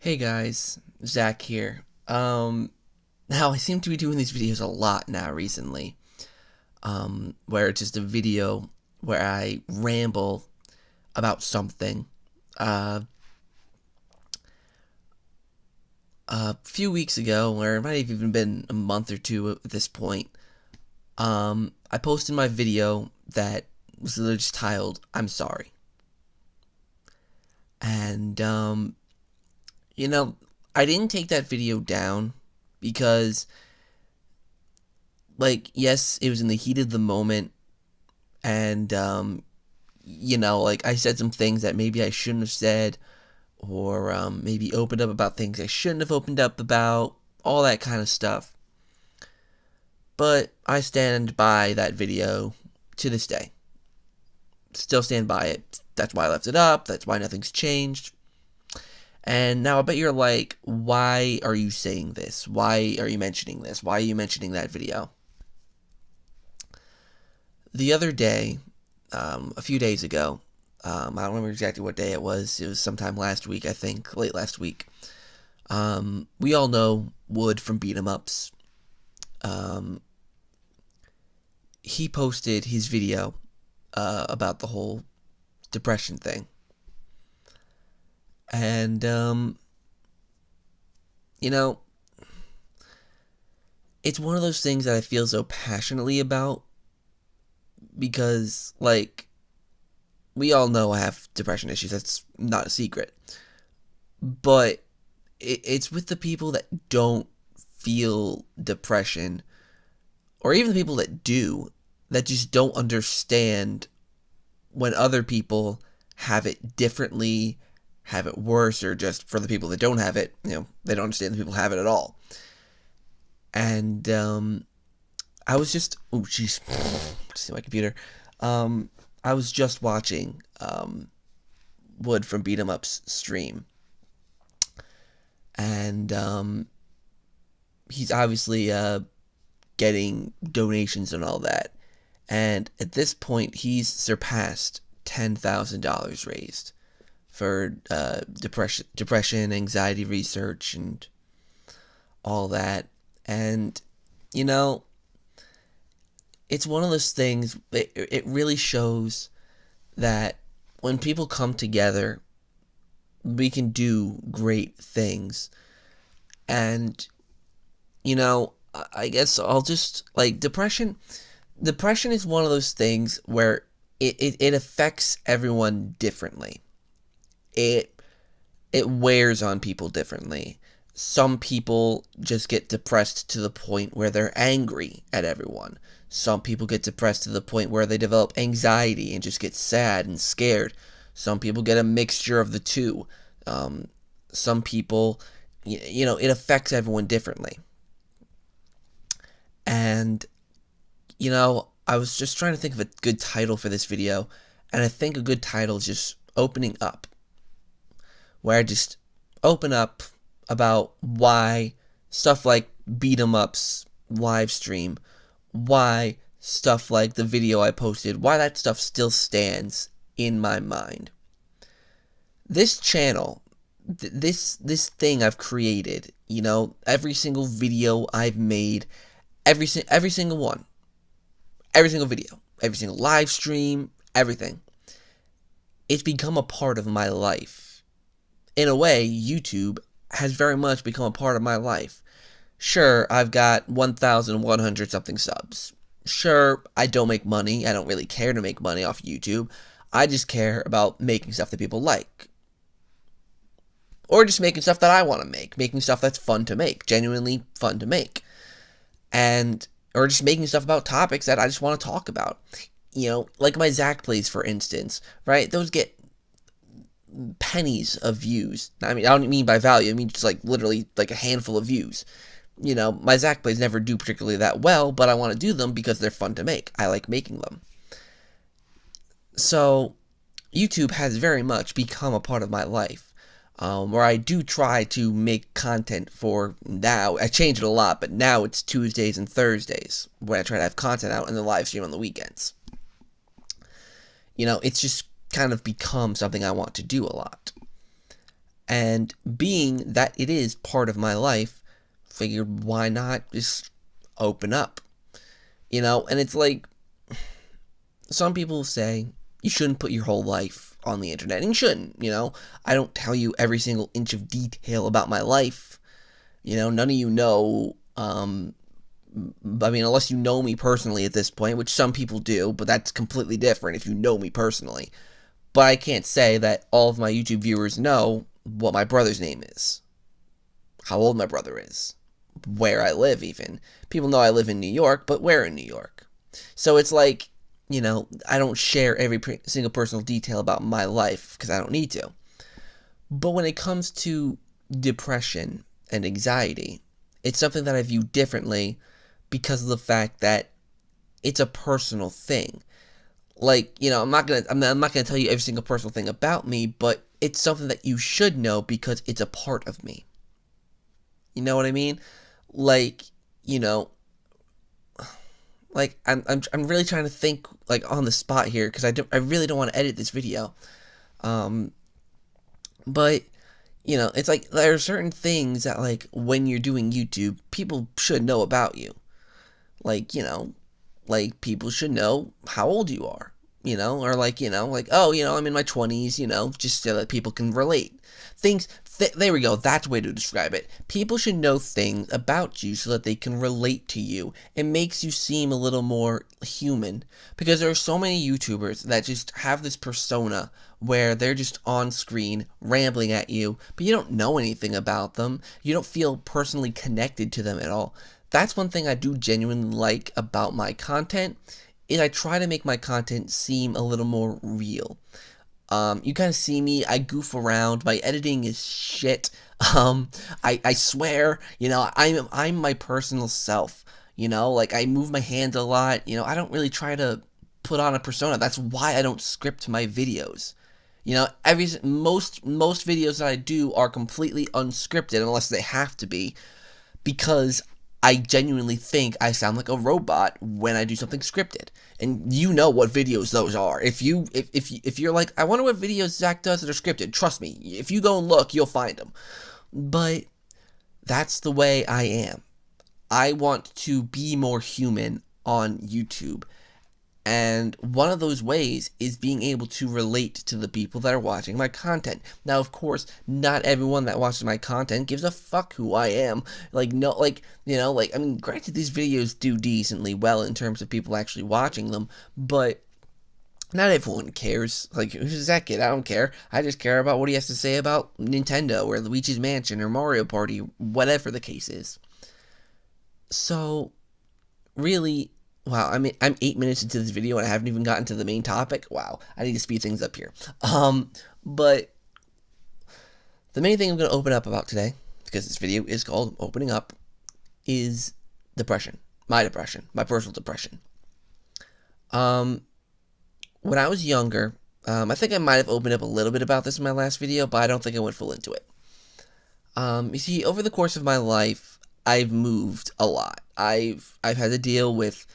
Hey guys, Zach here. Now I seem to be doing these videos a lot now recently, where it's just a video where I ramble about something. Uh, a few weeks ago, or it might have even been a month or two at this point, I posted my video that was literally just titled, "I'm sorry." And, you know, I didn't take that video down because yes, it was in the heat of the moment, and like I said some things that maybe I shouldn't have said, or maybe opened up about things I shouldn't have opened up about, all that kind of stuff. But I stand by that video to this day. Still stand by it. That's why I left it up. That's why nothing's changed. And now I bet you're like, why are you saying this? Why are you mentioning this? Why are you mentioning that video? The other day, a few days ago, I don't remember exactly what day it was. It was sometime last week, I think, late last week. We all know Wood from BeatEmUps. He posted his video about the whole depression thing. And, you know, it's one of those things that I feel so passionately about because, we all know I have depression issues. That's not a secret. But it's with the people that don't feel depression, or even the people that do, that just don't understand when other people have it differently, have it worse, or just for the people that don't have it, they don't understand the people have it at all. And I was just, oh jeez, see my computer. I was just watching Wood from BeatEmUps stream, and he's obviously getting donations and all that. And at this point, he's surpassed $10,000 raised for depression, anxiety research, and all that. And it's one of those things. It really shows that when people come together, we can do great things. And I guess I'll just depression. Depression is one of those things where it affects everyone differently. It wears on people differently. Some people just get depressed to the point where they're angry at everyone. Some people get depressed to the point where they develop anxiety and just get sad and scared. Some people get a mixture of the two. Some people, it affects everyone differently. And, I was just trying to think of a good title for this video, and I think a good title is just Opening Up, where I just open up about why stuff like BeatEmUps LiveStream, why stuff like the video I posted, why that stuff still stands in my mind. This channel, this thing I've created, every single video I've made, every single one, every single video, every single live stream, everything, it's become a part of my life. In a way, YouTube has very much become a part of my life. Sure, I've got 1,100 something subs. Sure, I don't make money. I don't really care to make money off YouTube. I just care about making stuff that people like. Or just making stuff that I want to make. Making stuff that's fun to make. Genuinely fun to make. Or just making stuff about topics that I just want to talk about. Like my Zach plays, for instance, right? Those get pennies of views. I mean, I don't mean by value. I mean just literally a handful of views. My Zach plays never do particularly that well, but I want to do them because they're fun to make. I like making them. So, YouTube has very much become a part of my life, where I do try to make content for now. I changed it a lot, but now it's Tuesdays and Thursdays, where I try to have content out and then live stream on the weekends. It's just kind of become something I want to do a lot. And being that it is part of my life, figured why not just open up? And it's like, some people say you shouldn't put your whole life on the internet, and you shouldn't. I don't tell you every single inch of detail about my life. None of you know, unless you know me personally at this point, which some people do, but that's completely different if you know me personally. But I can't say that all of my YouTube viewers know what my brother's name is, how old my brother is, where I live even. People know I live in New York, but where in New York? So it's like, I don't share every single personal detail about my life because I don't need to. But when it comes to depression and anxiety, it's something that I view differently because of the fact that it's a personal thing. Like, I'm not gonna tell you every single personal thing about me, but it's something that you should know because it's a part of me. You know what I mean? Like, like I'm really trying to think like on the spot here because I really don't want to edit this video. But it's like there are certain things that, like, when you're doing YouTube, people should know about you. Like, like people should know how old you are, or like, oh, I'm in my 20s, just so that people can relate. There we go, that's the way to describe it. People should know things about you so that they can relate to you. It makes you seem a little more human, because there are so many YouTubers that just have this persona where they're just on screen rambling at you, but you don't know anything about them. You don't feel personally connected to them at all. That's one thing I do genuinely like about my content, is I try to make my content seem a little more real. You kind of see me, I goof around, my editing is shit, I swear, I'm my personal self, like, I move my hands a lot, I don't really try to put on a persona. That's why I don't script my videos. Most videos that I do are completely unscripted, unless they have to be, because I genuinely think I sound like a robot when I do something scripted. And you know what videos those are. If you're like, I wonder what videos Zach does that are scripted, trust me, if you go and look, you'll find them. But that's the way I am. I want to be more human on YouTube. And one of those ways is being able to relate to the people that are watching my content. Now, of course, not everyone that watches my content gives a fuck who I am. Like, no, like, I mean, granted, these videos do decently well in terms of people actually watching them, but not everyone cares. Like, who's that kid? I don't care. I just care about what he has to say about Nintendo or Luigi's Mansion or Mario Party, whatever the case is. So, really, wow, I mean, I'm 8 minutes into this video and I haven't even gotten to the main topic. Wow, I need to speed things up here. But the main thing I'm going to open up about today, because this video is called Opening Up, is depression. My personal depression. When I was younger, I think I might have opened up a little bit about this in my last video, but I don't think I went full into it. You see, over the course of my life, I've moved a lot. I've had to deal with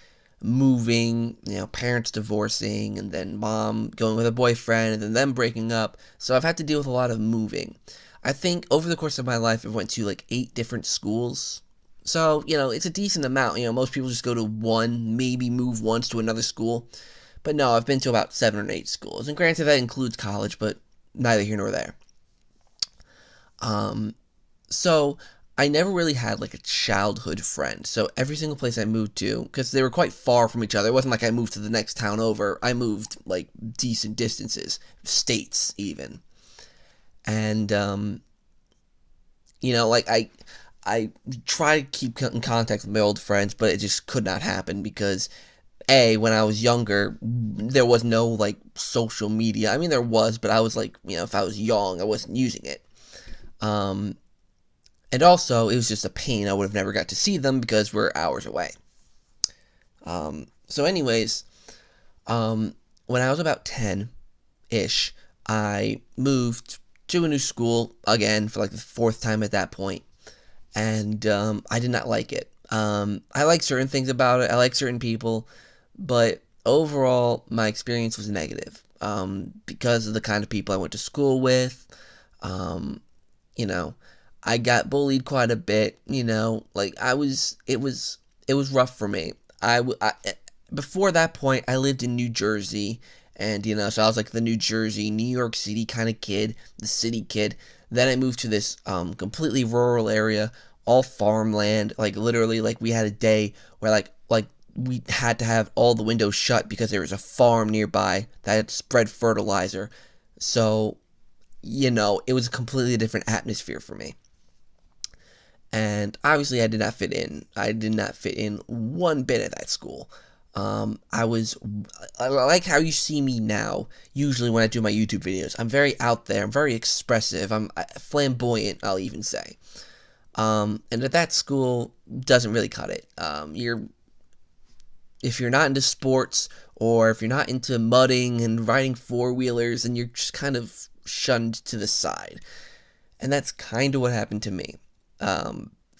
moving, parents divorcing, and then mom going with a boyfriend, and then them breaking up. So I've had to deal with a lot of moving. I think over the course of my life, I went to like 8 different schools. So, it's a decent amount. Most people just go to one, maybe move once to another school. But no, I've been to about 7 or 8 schools. And granted, that includes college, but neither here nor there. So I never really had like a childhood friend. So every single place I moved to, because they were quite far from each other, it wasn't like I moved to the next town over. I moved like decent distances, states even. And like I try to keep in contact with my old friends, but it just could not happen because when I was younger, there was no like social media. I mean, there was, but I was like, if I was young, I wasn't using it. And also, it was just a pain. I would have never got to see them because we're hours away. So anyways, when I was about 10-ish, I moved to a new school, again, for like the 4th time at that point. And I did not like it. I like certain things about it. I like certain people. But overall, my experience was negative. Because of the kind of people I went to school with. you know, I got bullied quite a bit, like it was rough for me. Before that point, I lived in New Jersey, and so I was like the New Jersey, New York City kind of kid, the city kid. Then I moved to this completely rural area, all farmland. Like literally, like we had a day where like we had to have all the windows shut because there was a farm nearby that had spread fertilizer. So it was a completely different atmosphere for me. And obviously, I did not fit in. I did not fit in one bit at that school. I like how you see me now, usually when I do my YouTube videos. I'm very out there, I'm very expressive, I'm flamboyant, I'll even say. And at that school, doesn't really cut it. If you're not into sports, or if you're not into mudding and riding four-wheelers, then you're just kind of shunned to the side. And that's kind of what happened to me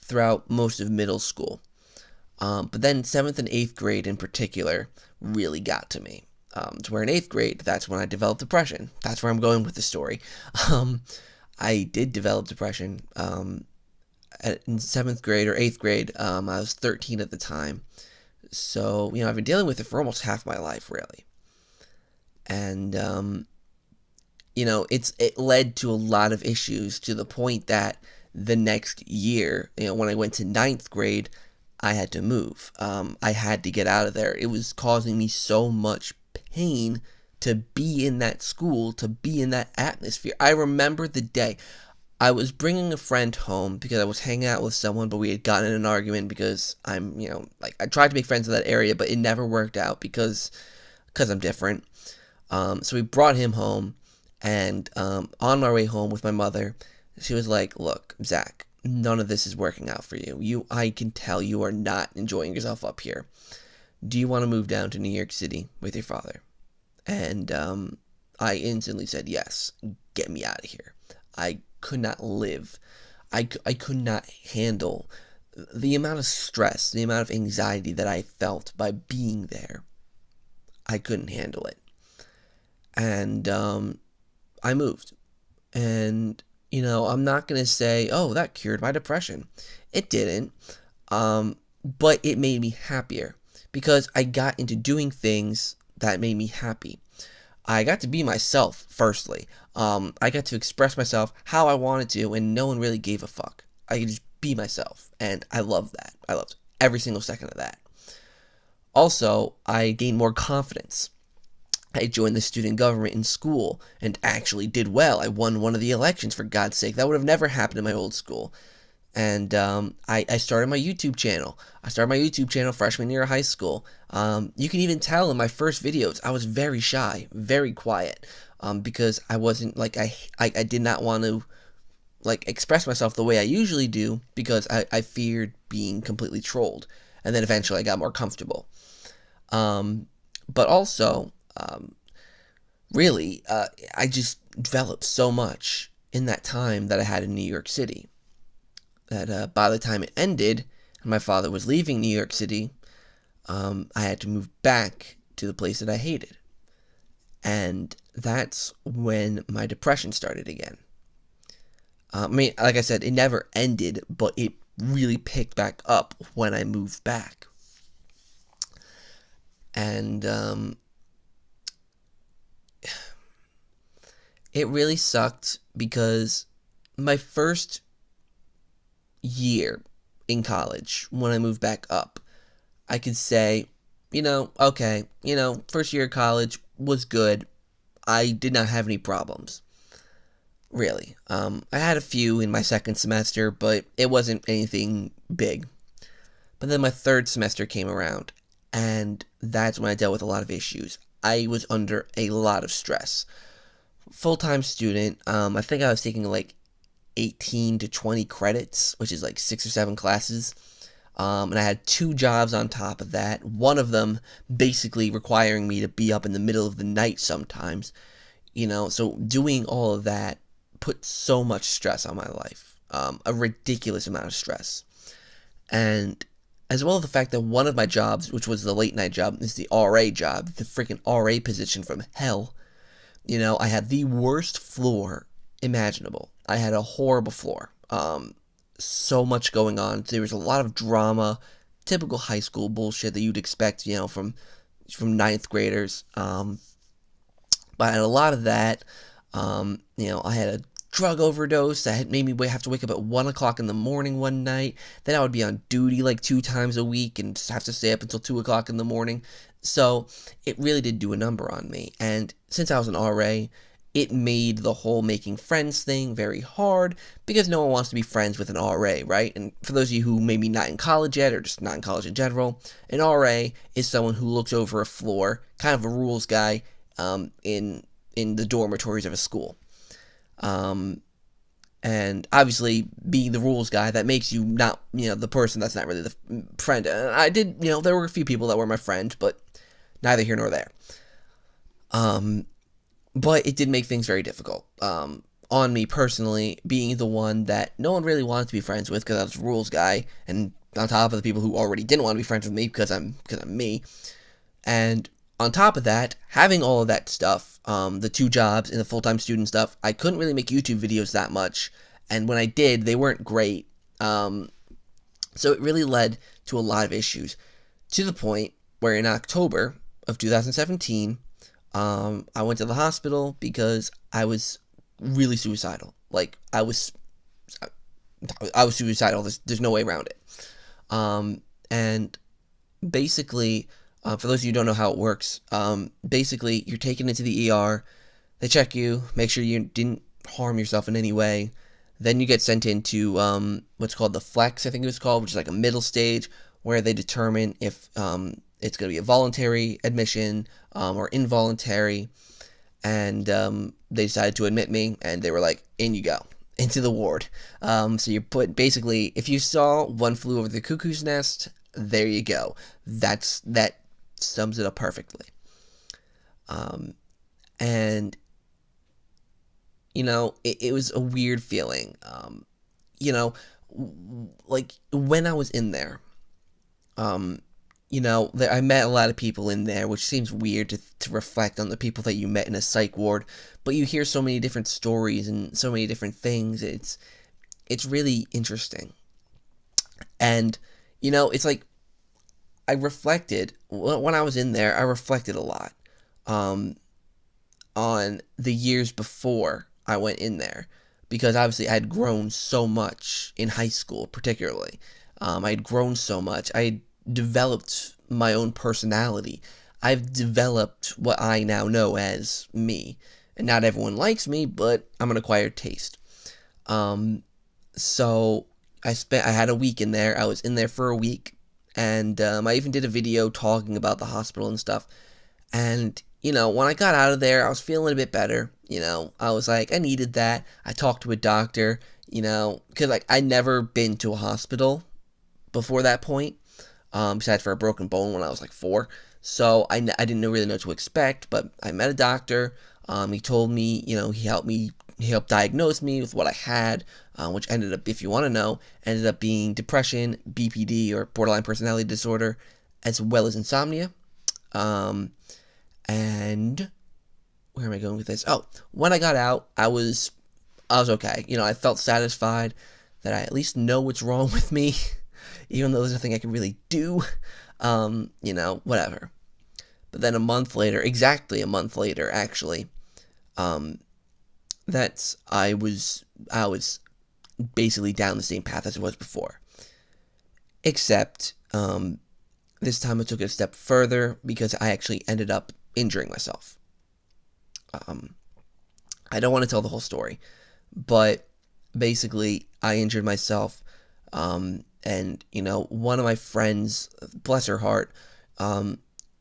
throughout most of middle school. But then 7th and 8th grade in particular really got to me. To where in 8th grade, that's when I developed depression. That's where I'm going with the story. I did develop depression in 7th grade or 8th grade. I was 13 at the time. So, I've been dealing with it for almost half my life, really. And, it led to a lot of issues, to the point that the next year, when I went to 9th grade, I had to move. I had to get out of there. It was causing me so much pain to be in that school, to be in that atmosphere. I remember the day. I was bringing a friend home because I was hanging out with someone, but we had gotten in an argument because I tried to make friends in that area, but it never worked out because I'm different. So we brought him home, and on my way home with my mother, she was like, "Look, Zach, none of this is working out for you. I can tell you are not enjoying yourself up here. Do you want to move down to New York City with your father?" And I instantly said, "Yes, get me out of here." I could not live. I could not handle the amount of stress, the amount of anxiety that I felt by being there. I couldn't handle it. And I moved. And, I'm not going to say, "Oh, that cured my depression." It didn't. But it made me happier because I got into doing things that made me happy. I got to be myself, firstly. I got to express myself how I wanted to, and no one really gave a fuck. I could just be myself, and I loved that. I loved every single second of that. Also, I gained more confidence. I joined the student government in school and actually did well. I won one of the elections, for God's sake. That would have never happened in my old school. And I started my YouTube channel. I started my YouTube channel freshman year of high school. You can even tell in my first videos, I was very shy, very quiet, because I wasn't, I did not want to, express myself the way I usually do, because I feared being completely trolled. And then eventually I got more comfortable. But also, really, I just developed so much in that time that I had in New York City, that by the time it ended and my father was leaving New York City, I had to move back to the place that I hated. And that's when my depression started again. Like I said, it never ended, but it really picked back up when I moved back. And it really sucked because my first year in college, when I moved back up, I could say, okay, first year of college was good. I did not have any problems, really. I had a few in my second semester, but it wasn't anything big. But then my third semester came around, and that's when I dealt with a lot of issues. I was under a lot of stress. Full-time student, I think I was taking 18 to 20 credits, which is 6 or 7 classes. And I had 2 jobs on top of that, one of them basically requiring me to be up in the middle of the night sometimes. So doing all of that put so much stress on my life, a ridiculous amount of stress. And as well as the fact that one of my jobs, which was the late night job, is the RA job, the freaking RA position from hell. I had the worst floor imaginable. I had a horrible floor. So much going on. There was a lot of drama, typical high school bullshit that you'd expect, from ninth graders. But I had a lot of that. I had a drug overdose that had made me have to wake up at 1 o'clock in the morning one night. Then I would be on duty like 2 times a week and just have to stay up until 2 o'clock in the morning. So it really did do a number on me. And since I was an RA, it made the whole making friends thing very hard because no one wants to be friends with an RA, right? And for those of you who maybe not in college yet or just not in college in general, an RA is someone who looks over a floor, kind of a rules guy, in the dormitories of a school. And obviously, being the rules guy, that makes you not, the person that's not really the friend. There were a few people that were my friend, but neither here nor there. But it did make things very difficult. On me personally, being the one that no one really wanted to be friends with because I was a rules guy, and on top of the people who already didn't want to be friends with me because I'm me. And on top of that, having all of that stuff, the 2 jobs and the full-time student stuff, I couldn't really make YouTube videos that much, and when I did, they weren't great. So it really led to a lot of issues, to the point where in October of 2017, I went to the hospital because I was really suicidal. Like, I was suicidal. There's no way around it. And basically, for those of you who don't know how it works, basically, you're taken into the ER, they check you, make sure you didn't harm yourself in any way, then you get sent into what's called the flex, I think it was called, which is like a middle stage, where they determine if it's going to be a voluntary admission or involuntary, and they decided to admit me, and they were like, in you go, into the ward. So you're put, basically, if you saw One Flew Over the Cuckoo's Nest, there you go. That sums it up perfectly. And it was a weird feeling. Like when I was in there, I met a lot of people in there, which seems weird to reflect on the people that you met in a psych ward, but you hear so many different stories and so many different things. It's really interesting. And, it's like, I reflected, when I was in there, I reflected a lot on the years before I went in there, because obviously I had grown so much in high school, particularly. I had grown so much. I had developed my own personality. I've developed what I now know as me. And not everyone likes me, but I'm an acquired taste. So I had a week in there. I was in there for a week. And I even did a video talking about the hospital and stuff. And, when I got out of there, I was feeling a bit better. I was like, I needed that. I talked to a doctor, because, I'd never been to a hospital before that point, besides for a broken bone when I was, 4. So I didn't really know what to expect, but I met a doctor. He told me, he helped diagnose me with what I had, which ended up, if you want to know, ended up being depression, BPD, or borderline personality disorder, as well as insomnia. And where am I going with this? Oh, when I got out, I was okay. I felt satisfied that I at least know what's wrong with me, even though there's nothing I can really do. Whatever. But then exactly a month later, actually, I was basically down the same path as I was before. Except, this time I took it a step further because I actually ended up injuring myself. I don't want to tell the whole story, but basically I injured myself, and, one of my friends, bless her heart,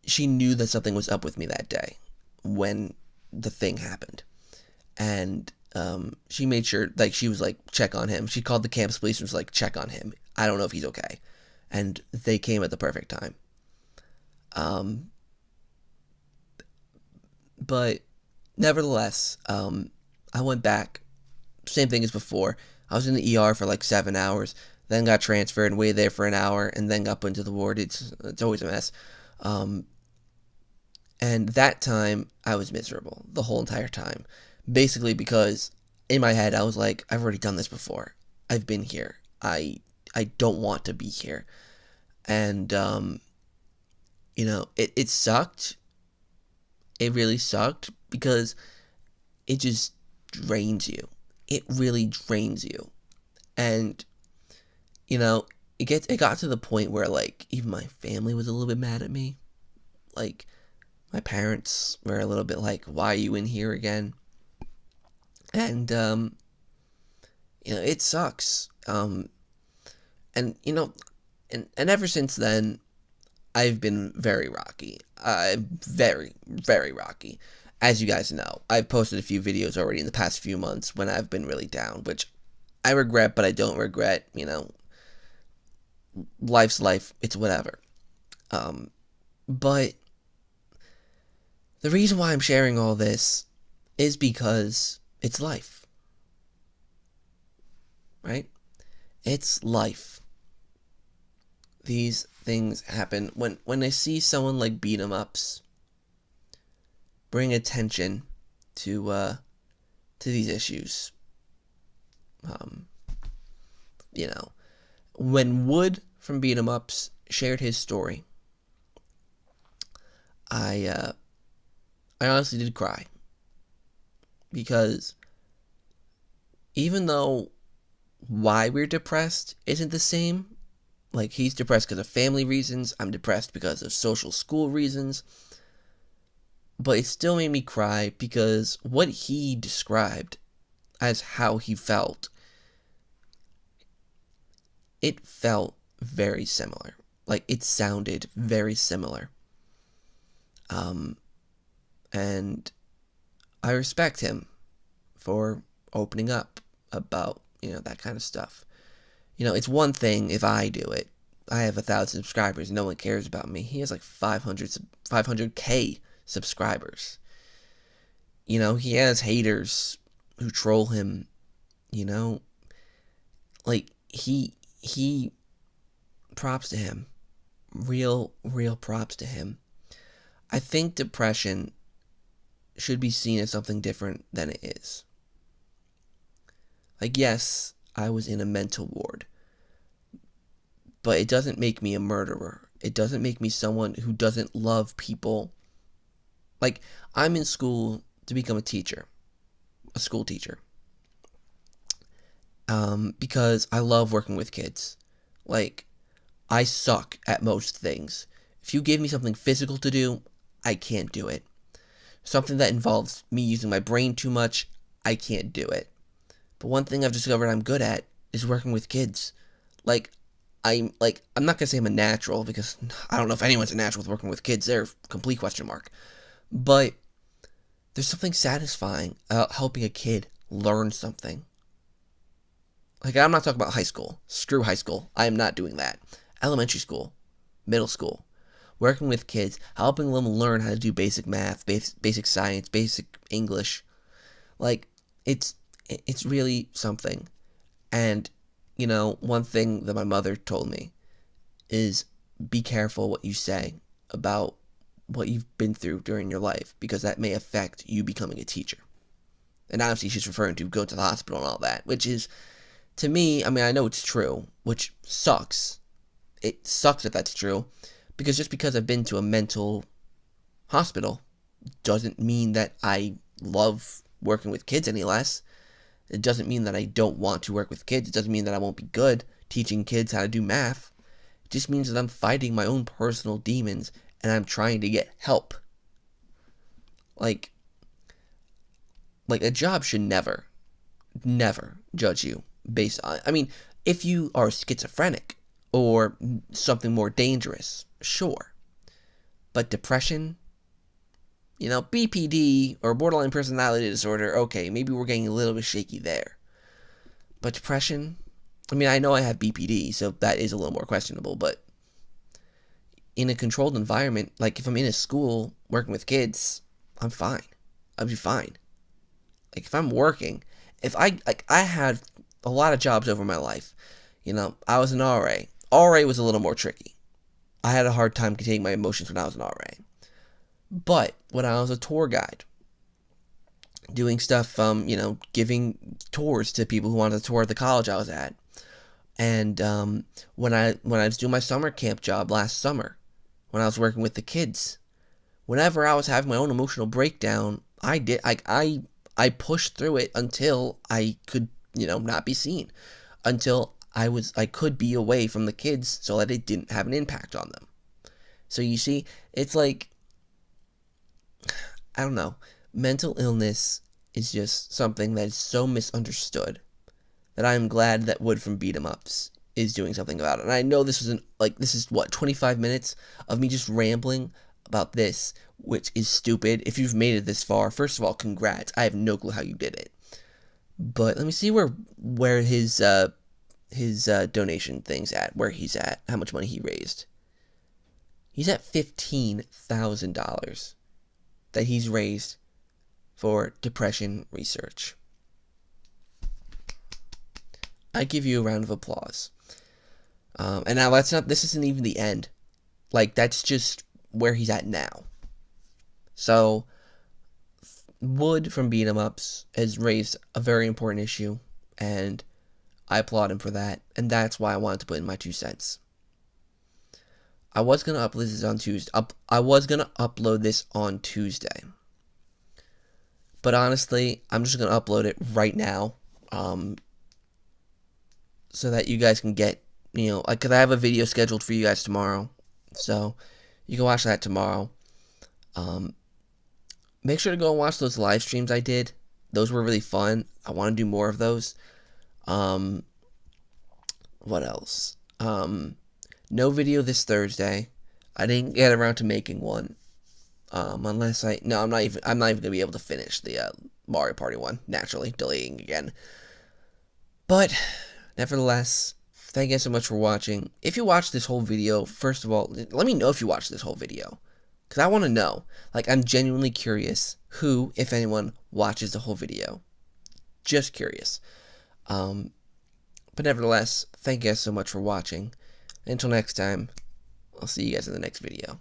she knew that something was up with me that day when the thing happened. And she made sure, she was like, check on him. She called the campus police and was like, check on him. I don't know if he's okay. And they came at the perfect time. But nevertheless, I went back, same thing as before. I was in the ER for 7 hours, then got transferred and waited there for an hour, and then got put into the ward. It's always a mess. And that time, I was miserable the whole entire time. Basically because in my head, I was like, I've already done this before. I've been here. I don't want to be here. And, it sucked. It really sucked because it just drains you. It really drains you. And, it got to the point where, like, even my family was a little bit mad at me. Like, my parents were a little bit like, why are you in here again? And, it sucks. And, and ever since then, I've been very rocky. Very, very rocky. As you guys know, I've posted a few videos already in the past few months when I've been really down, which I regret, but I don't regret. Life's life. It's whatever. But the reason why I'm sharing all this is because it's life. Right? It's life. These things happen. When I see someone like BeatEmUps bring attention to these issues, when Wood from BeatEmUps shared his story, I honestly did cry, because even though why we're depressed isn't the same, like, he's depressed because of family reasons, I'm depressed because of social school reasons, but it still made me cry because what he described as how he felt, it felt very similar. Like, it sounded very similar. And I respect him for opening up about, that kind of stuff. It's one thing if I do it. I have 1,000 subscribers. No one cares about me. He has like 500K subscribers. He has haters who troll him. Like, he props to him. Real props to him. I think depression should be seen as something different than it is. Like, yes, I was in a mental ward, but it doesn't make me a murderer. It doesn't make me someone who doesn't love people. Like, I'm in school to become a teacher, a school teacher, because I love working with kids. Like, I suck at most things. If you give me something physical to do, I can't do it. Something that involves me using my brain too much, I can't do it. But one thing I've discovered I'm good at is working with kids. I'm not gonna say I'm a natural, because I don't know if anyone's a natural with working with kids. They're a complete question mark. But there's something satisfying about helping a kid learn something. Like, I'm not talking about high school. Screw high school. I am not doing that. Elementary school, middle school, working with kids, helping them learn how to do basic math, basic science, basic English. Like, it's really something. And, one thing that my mother told me is, be careful what you say about what you've been through during your life, because that may affect you becoming a teacher. And obviously she's referring to go to the hospital and all that, which is, to me, I mean, I know it's true, which sucks. It sucks if that's true, because just because I've been to a mental hospital doesn't mean that I love working with kids any less. It doesn't mean that I don't want to work with kids. It doesn't mean that I won't be good teaching kids how to do math. It just means that I'm fighting my own personal demons and I'm trying to get help. Like a job should never judge you based on, I mean, if you are schizophrenic or something more dangerous, sure. But depression, BPD or borderline personality disorder, okay, maybe we're getting a little bit shaky there. But depression, I mean, I know I have BPD, so that is a little more questionable, but in a controlled environment, like if I'm in a school working with kids, I'm fine. I'll be fine. Like, if I'm working, I had a lot of jobs over my life. I was an RA. RA was a little more tricky. I had a hard time containing my emotions when I was an RA. But when I was a tour guide, doing stuff, giving tours to people who wanted to tour the college I was at. And when I was doing my summer camp job last summer, when I was working with the kids, whenever I was having my own emotional breakdown, I pushed through it until I could, not be seen, until I could be away from the kids so that it didn't have an impact on them. So you see, it's like, I don't know, mental illness is just something that is so misunderstood that I'm glad that Wood from BeatEmUps is doing something about it. And I know this is what, 25 minutes of me just rambling about this, which is stupid. If you've made it this far, first of all, congrats. I have no clue how you did it. But let me see where his donation thing's at, where he's at, how much money he raised. He's at $15,000 that he's raised for depression research. I give you a round of applause. And now this isn't even the end. Like, that's just where he's at now. So, Wood from BeatEmUps has raised a very important issue, and I applaud him for that, and that's why I wanted to put in my 2 cents. I was gonna upload this on Tuesday. I was gonna upload this on Tuesday, but honestly, I'm just gonna upload it right now, so that you guys can get, because I have a video scheduled for you guys tomorrow, so you can watch that tomorrow. Make sure to go and watch those live streams I did. Those were really fun. I want to do more of those. What else? No video this Thursday. I didn't get around to making one. I'm not even gonna be able to finish the Mario Party one. Naturally, delaying again. But nevertheless, thank you so much for watching. If you watched this whole video, first of all, let me know if you watched this whole video, because I want to know. Like, I'm genuinely curious who, if anyone, watches the whole video. Just curious. But nevertheless, thank you guys so much for watching. Until next time, I'll see you guys in the next video.